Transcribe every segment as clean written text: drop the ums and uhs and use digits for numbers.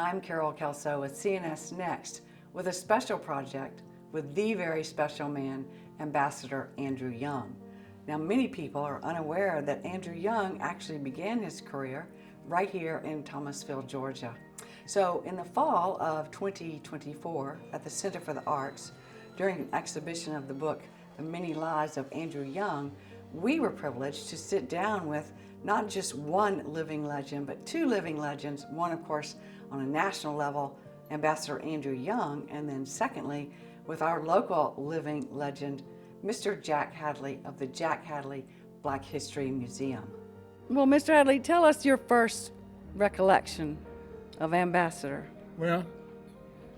I'm Carol Kelso with CNS Next with a special project with the very special man, Ambassador Andrew Young. Now, many people are unaware that Andrew Young actually began his career right here in Thomasville, Georgia. So in the fall of 2024 at the Center for the Arts, during an exhibition of the book, The Many Lives of Andrew Young, we were privileged to sit down with not just one living legend, but two living legends. One, of course, on a national level, Ambassador Andrew Young, and then secondly, with our local living legend, Mr. Jack Hadley of the Jack Hadley Black History Museum. Well, Mr. Hadley, tell us your first recollection of Ambassador. Well,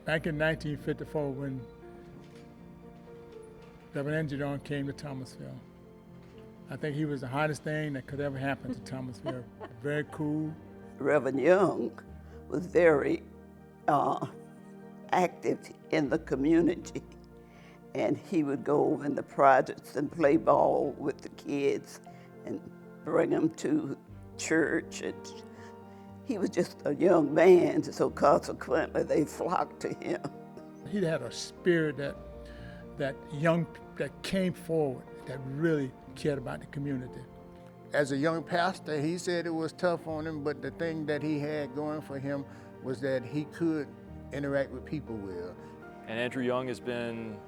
back in 1954 when Reverend Andrew Young came to Thomasville, I think he was the hottest thing that could ever happen to Thomasville. Very cool. Reverend Young was very active in the community, and he would go over in the projects and play ball with the kids and bring them to church. And he was just a young man, so consequently they flocked to him. He had a spirit that came forward, that really cared about the community. As a young pastor, he said it was tough on him, but the thing that he had going for him was that he could interact with people well. And Andrew Young has been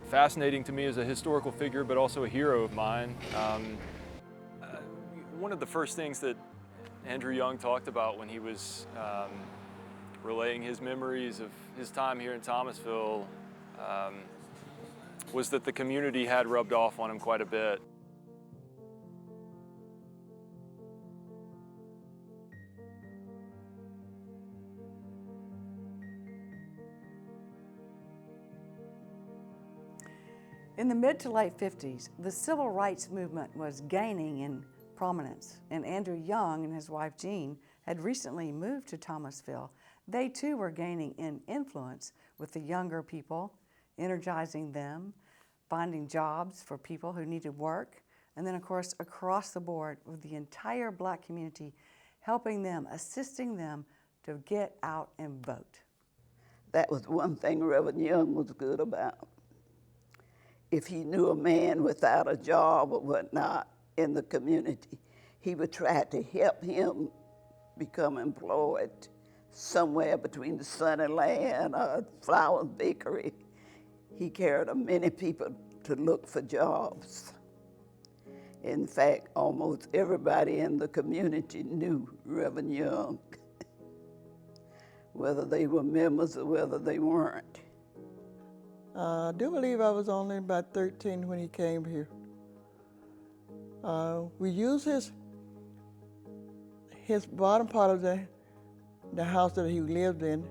fascinating to me as a historical figure, but also a hero of mine. One of the first things that Andrew Young talked about when he was relaying his memories of his time here in Thomasville was that the community had rubbed off on him quite a bit. In the mid to late 50s, the civil rights movement was gaining in prominence, and Andrew Young and his wife Jean had recently moved to Thomasville. They too were gaining in influence with the younger people, energizing them, finding jobs for people who needed work, and then of course across the board with the entire Black community, helping them, assisting them to get out and vote. That was one thing Reverend Young was good about. If he knew a man without a job or whatnot in the community, he would try to help him become employed somewhere between the Sunnyland or Flowers Bakery. He carried many people to look for jobs. In fact, almost everybody in the community knew Reverend Young, whether they were members or whether they weren't. I do believe I was only about 13 when he came here. We used his bottom part of the house that he lived in.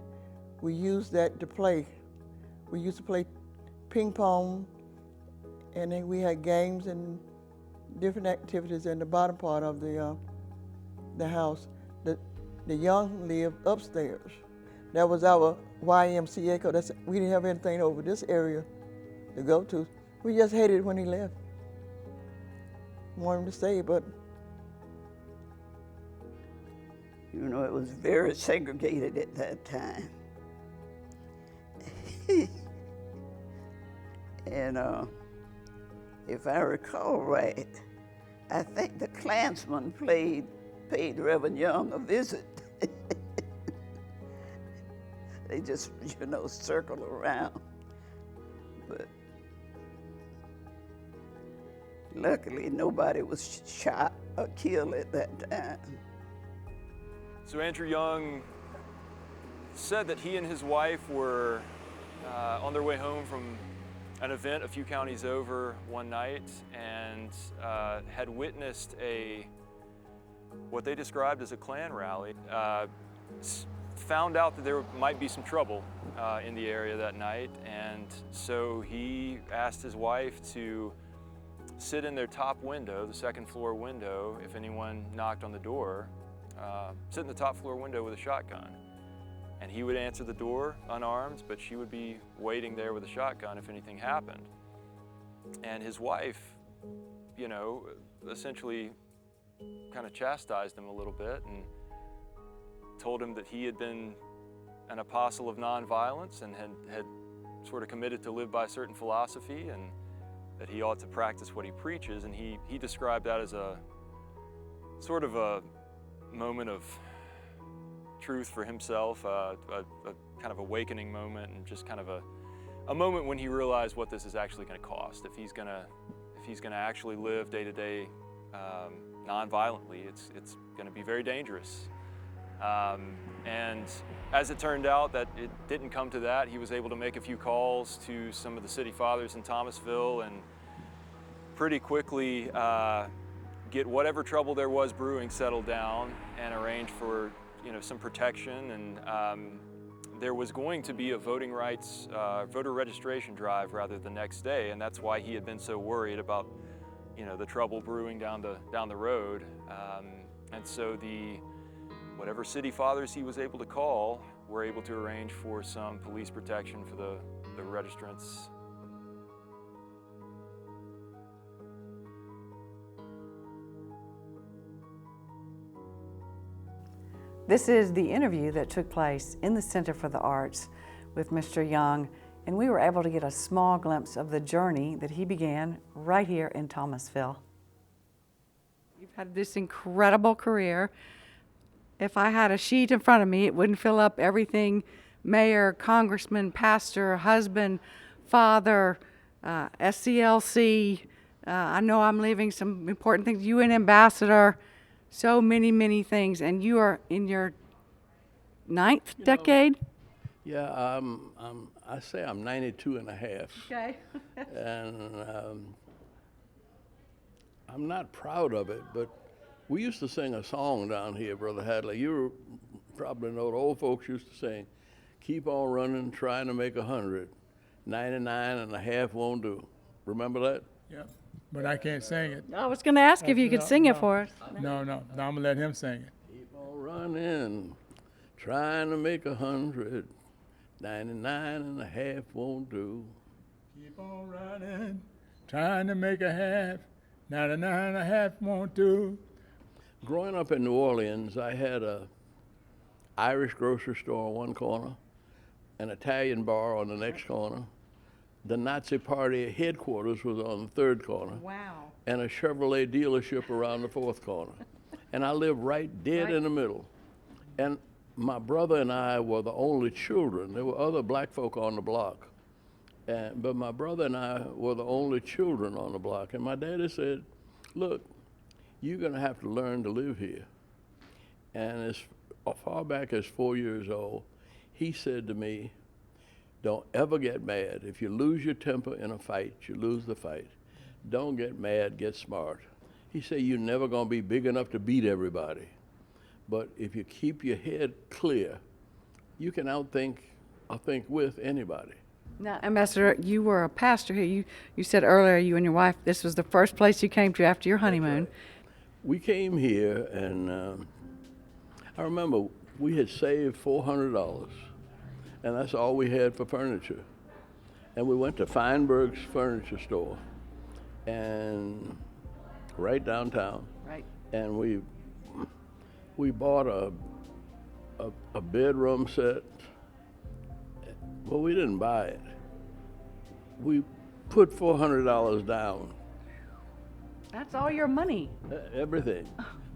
We used that to play. We used to play ping pong, and then we had games and different activities in the bottom part of the house. The Young lived upstairs. That was our YMCA, because we didn't have anything over this area to go to. We just hated it when he left. Wanted him to stay, but. You know, it was very segregated at that time. And if I recall right, I think the Klansmen paid Reverend Young a visit. They just, circle around. But luckily, nobody was shot or killed at that time. So Andrew Young said that he and his wife were on their way home from an event a few counties over one night and had witnessed what they described as a Klan rally. Found out that there might be some trouble in the area that night, and so he asked his wife to sit in their top window, the second floor window, if anyone knocked on the door, sit in the top floor window with a shotgun. And he would answer the door unarmed, but she would be waiting there with a shotgun if anything happened. And his wife, essentially kind of chastised him a little bit and told him that he had been an apostle of nonviolence and had sort of committed to live by a certain philosophy, and that he ought to practice what he preaches. And he described that as a sort of a moment of truth for himself, a kind of awakening moment, and just kind of a moment when he realized what this is actually going to cost. If he's going to actually live day to day non-violently, it's going to be very dangerous. And as it turned out, that it didn't come to that. He was able to make a few calls to some of the city fathers in Thomasville and pretty quickly get whatever trouble there was brewing settled down and arrange for some protection. And there was going to be a voting rights, voter registration drive rather the next day, and that's why he had been so worried about the trouble brewing down the road. And so whatever city fathers he was able to call were able to arrange for some police protection for the registrants. This is the interview that took place in the Center for the Arts with Mr. Young, and we were able to get a small glimpse of the journey that he began right here in Thomasville. You've had this incredible career. If I had a sheet in front of me, it wouldn't fill up everything: mayor, congressman, pastor, husband, father, SCLC. I know I'm leaving some important things. UN ambassador. So many, many things, and you are in your 9th decade? Yeah, I say I'm 92 and a half. Okay. And I'm not proud of it, but we used to sing a song down here, Brother Hadley. You probably know the old folks used to sing, keep on running, trying to make 100. 99 and a half won't do. Remember that? Yeah, but I can't sing it. I was going to ask if you could sing it for us. No, I'm gonna let him sing it. Keep on running, trying to make 100. 99 and a half won't do. Keep on running, trying to make a half. 99 and a half won't do. Growing up in New Orleans, I had a Irish grocery store on one corner, an Italian bar on the next corner. The Nazi Party headquarters was on the third corner. Wow. And a Chevrolet dealership around the fourth corner. And I lived right dead in the middle. And my brother and I were the only children. There were other black folk on the block. But my brother and I were the only children on the block. And my daddy said, look, you're gonna have to learn to live here. And as far back as 4 years old, he said to me, don't ever get mad. If you lose your temper in a fight, you lose the fight. Don't get mad, get smart. He said, you're never gonna be big enough to beat everybody. But if you keep your head clear, you can outthink or think with anybody. Now, Ambassador, you were a pastor here. You said earlier, you and your wife, this was the first place you came to after your honeymoon. We came here, and I remember we had saved $400, and that's all we had for furniture. And we went to Feinberg's furniture store, and right downtown. Right. And we bought a bedroom set. Well, we didn't buy it. We put $400 down. That's all your money. Everything.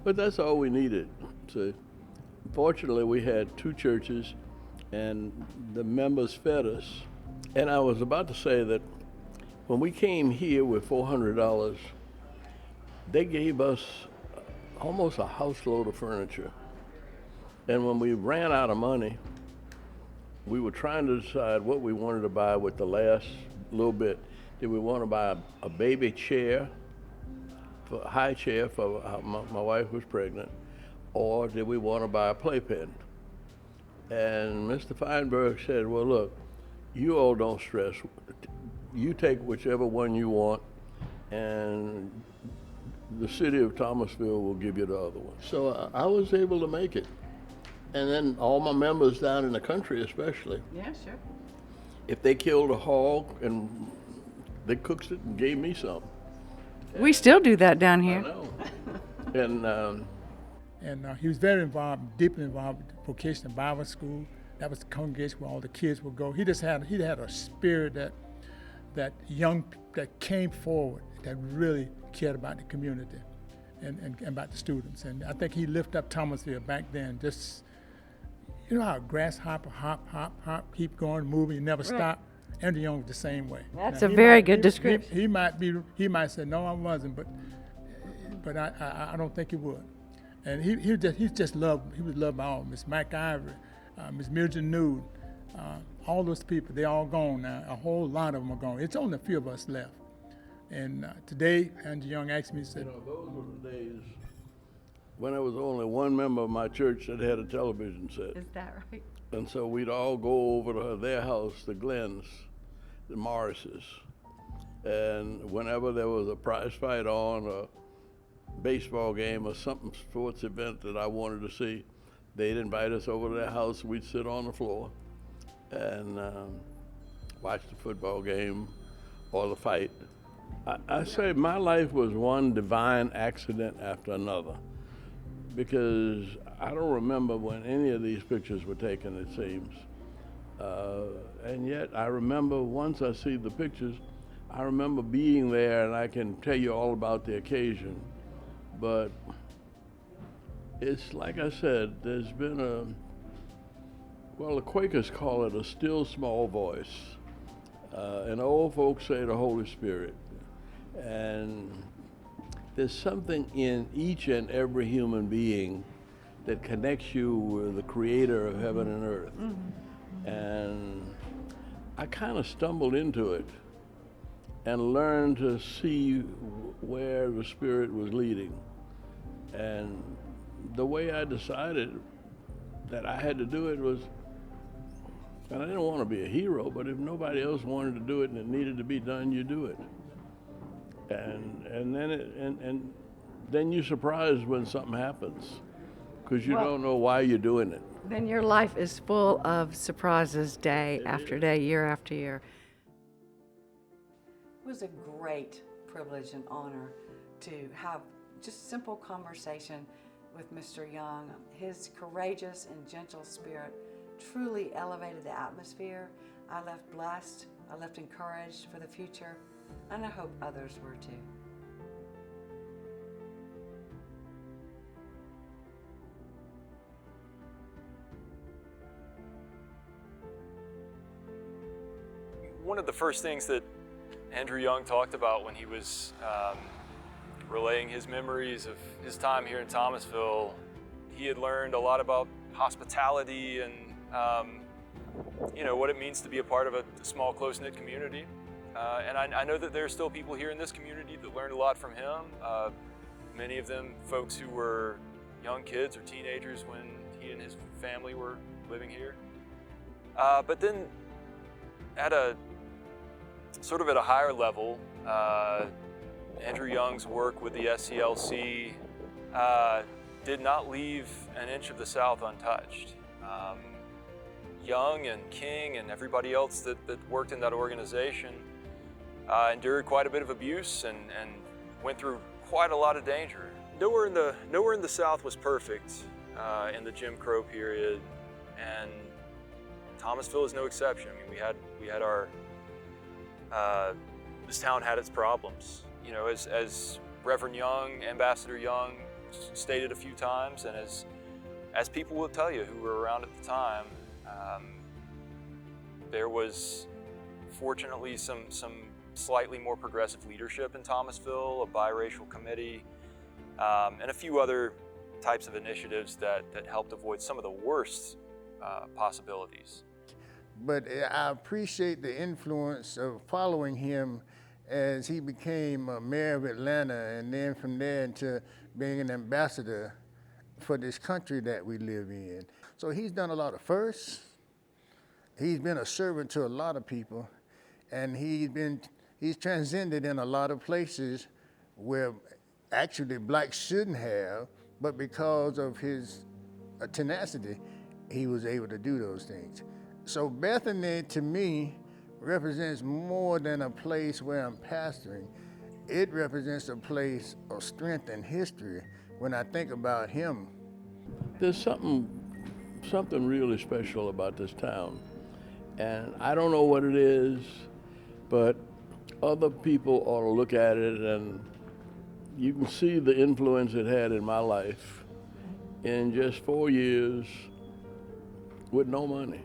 But that's all we needed. So fortunately, we had 2 churches, and the members fed us. And I was about to say that when we came here with $400, they gave us almost a house load of furniture. And when we ran out of money, we were trying to decide what we wanted to buy with the last little bit. Did we want to buy a baby chair, a high chair for my wife was pregnant, or did we want to buy a playpen? And Mr. Feinberg said, well, look, you all don't stress. You take whichever one you want, and the city of Thomasville will give you the other one. So I was able to make it. And then all my members down in the country especially, Yeah, sure. if they killed a hog, and they cooked it and gave me some. We still do that down I here. know. And And he was very involved, deeply involved with the vocational Bible school. That was the congregation where all the kids would go. He had a spirit that came forward, that really cared about the community and about the students. And I think he lifted up Thomasville back then. Just, you know how a grasshopper hop, keep going, moving, you never stop. Andrew Young was the same way. That's Now, a very good description. He might say, no, I wasn't, but I don't think he would. And he just loved, he was loved by all. Miss Mike Ivory, Miss Mildred Nude, all those people, they all gone now. A whole lot of them are gone. It's only a few of us left. And today, Andrew Young asked me, he said, those were the days when there was only one member of my church that had a television set. Is that right? And so we'd all go over to their house, the Glenn's, the Morrises. And whenever there was a prize fight on, a baseball game or something, sports event that I wanted to see, they'd invite us over to their house. We'd sit on the floor and watch the football game or the fight. I say my life was one divine accident after another, because I don't remember when any of these pictures were taken, it seems. And yet I remember once I see the pictures, I remember being there, and I can tell you all about the occasion. But it's like I said, there's been the Quakers call it a still small voice. And old folks say the Holy Spirit. And there's something in each and every human being that connects you with the creator of heaven and earth. Mm-hmm. And I kind of stumbled into it and learned to see where the Spirit was leading. And the way I decided that I had to do it was, and I didn't want to be a hero, but if nobody else wanted to do it and it needed to be done, you do it. And then you're surprised when something happens, because you don't know why you're doing it. Then your life is full of surprises day after day, year after year. It was a great privilege and honor to have just simple conversation with Mr. Young. His courageous and gentle spirit truly elevated the atmosphere. I left blessed, I left encouraged for the future, and I hope others were too. One of the first things that Andrew Young talked about when he was relaying his memories of his time here in Thomasville, he had learned a lot about hospitality and what it means to be a part of a small, close-knit community. And I know that there are still people here in this community that learned a lot from him. Many of them folks who were young kids or teenagers when he and his family were living here. But then at a higher level, Andrew Young's work with the SCLC did not leave an inch of the South untouched. Young and King and everybody else that worked in that organization endured quite a bit of abuse and went through quite a lot of danger. Nowhere in the South was perfect in the Jim Crow period, and Thomasville is no exception. I mean, we had our this town had its problems. You know, as Reverend Young, Ambassador Young stated a few times, and as people will tell you who were around at the time, there was fortunately some slightly more progressive leadership in Thomasville, a biracial committee, and a few other types of initiatives that helped avoid some of the worst possibilities. But I appreciate the influence of following him as he became mayor of Atlanta, and then from there into being an ambassador for this country that we live in. So he's done a lot of firsts. He's been a servant to a lot of people, and he's transcended in a lot of places where actually blacks shouldn't have, but because of his tenacity, he was able to do those things. So Bethany, to me, represents more than a place where I'm pastoring. It represents a place of strength and history when I think about him there's something really special about this town. And I don't know what it is, but other people ought to look at it, and you can see the influence it had in my life in just 4 years with no money.